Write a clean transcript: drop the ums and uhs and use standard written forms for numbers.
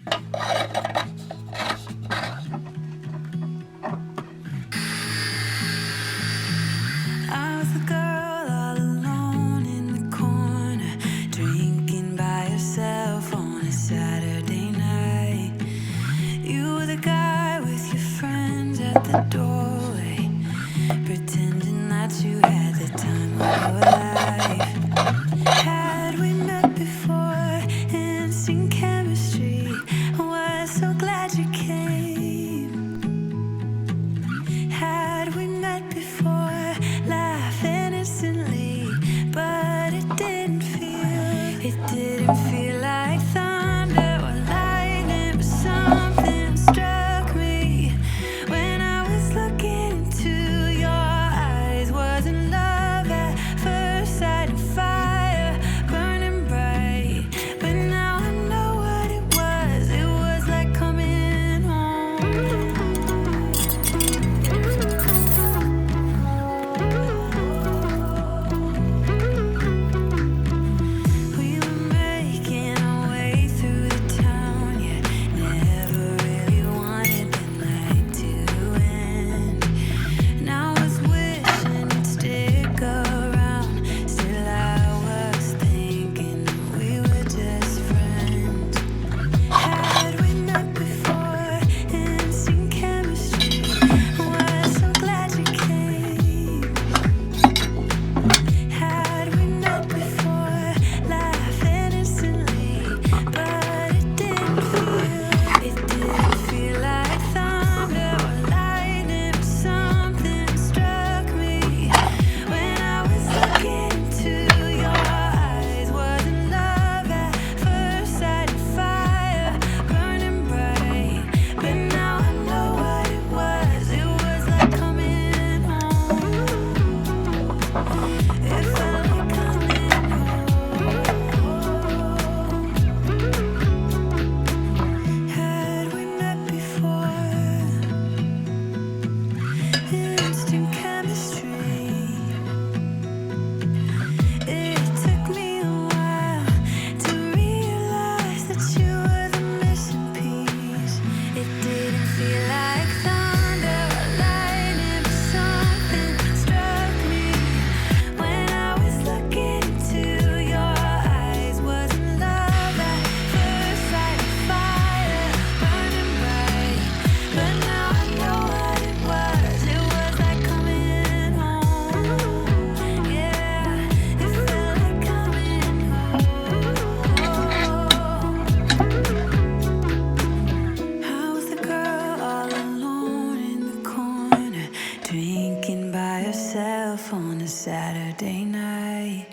I was a girl all alone in the corner, drinking by yourself on a Saturday night. You were the guy with your friends at the doorway, pretending that you had the time of your life. Had we met before and seen chemistry, was so glad you came. Had we met before, laugh innocently, but it didn't feel like thunder or lightning, but something struck me when I was looking into your eyes. Wasn't love at first sight, and fire burning bright, but now I know what it was. It was like coming home. We were making our way through the town, yet never really wanted the night to end. And I was wishing you'd stick around. Still I was thinking that we were just friends. Had we met before and seen chemistry, was so glad you came. Had we met before, laugh innocently, but it didn't feel like thunder or lightning, but something struck me when I was looking into your eyes. Wasn't love at first sight, and fire burning bright, but now I know what it was. It was like coming home. It felt like coming home. Had we met before? Instant chemistry. It took me a while to realize that you were the missing piece. It didn't feel like thunder or lightning, but something struck me when I was looking into your eyes. Wasn't love at first sight, fire burning bright, but now I know what it was. It was like coming home. Yeah, it felt like coming home. I was the girl all alone in the corner, drinking by herself on a Saturday night.